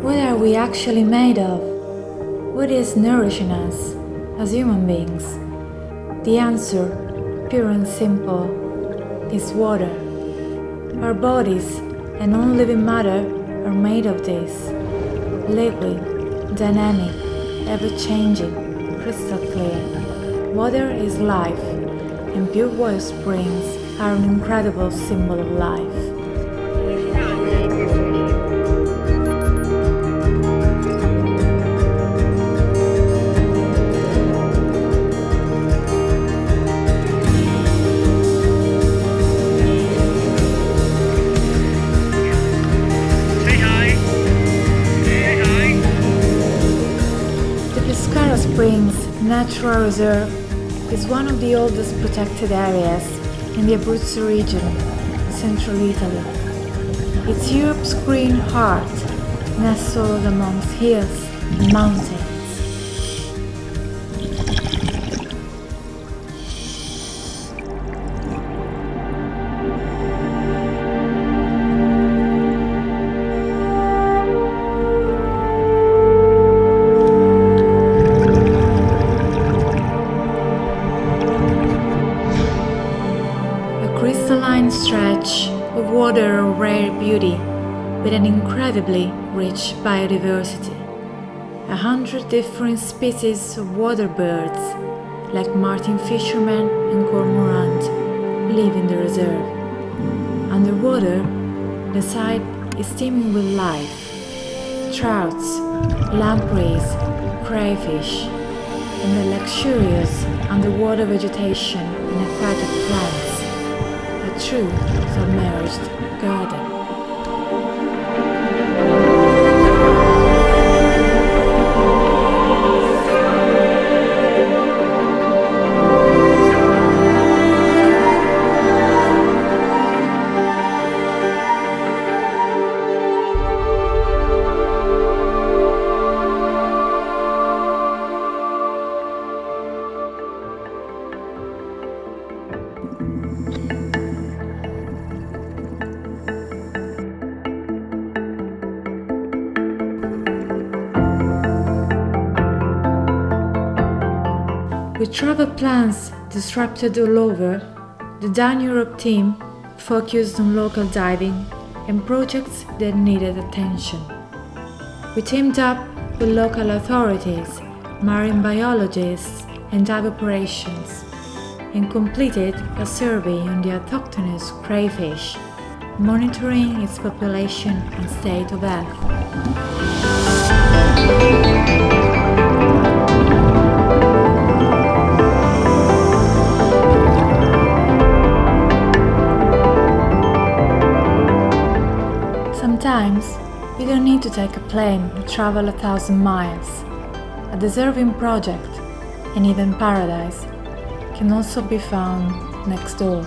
What are we actually made of? What is nourishing us as human beings? The answer, pure and simple, is water. Our bodies and all living matter are made of this. Liquid, dynamic, ever-changing, crystal clear. Water is life, and pure water springs are an incredible symbol of life. Pescara Springs Natural Reserve is one of the oldest protected areas in the Abruzzo region, central Italy. It's Europe's green heart, nestled amongst hills and mountains. Crystalline stretch of water of rare beauty with an incredibly rich biodiversity. 100 different species of water birds, like martin fisherman and cormorant, live in the reserve. Underwater, the site is teeming with life. Trouts, lampreys, crayfish, and the luxurious underwater vegetation and aquatic plants. A true submerged garden. With travel plans disrupted all over, the Down Europe team focused on local diving and projects that needed attention. We teamed up with local authorities, marine biologists, and dive operations, and completed a survey on the autochthonous crayfish, monitoring its population and state of health. Sometimes, you don't need to take a plane or travel 1,000 miles. A deserving project, and even paradise, can also be found next door.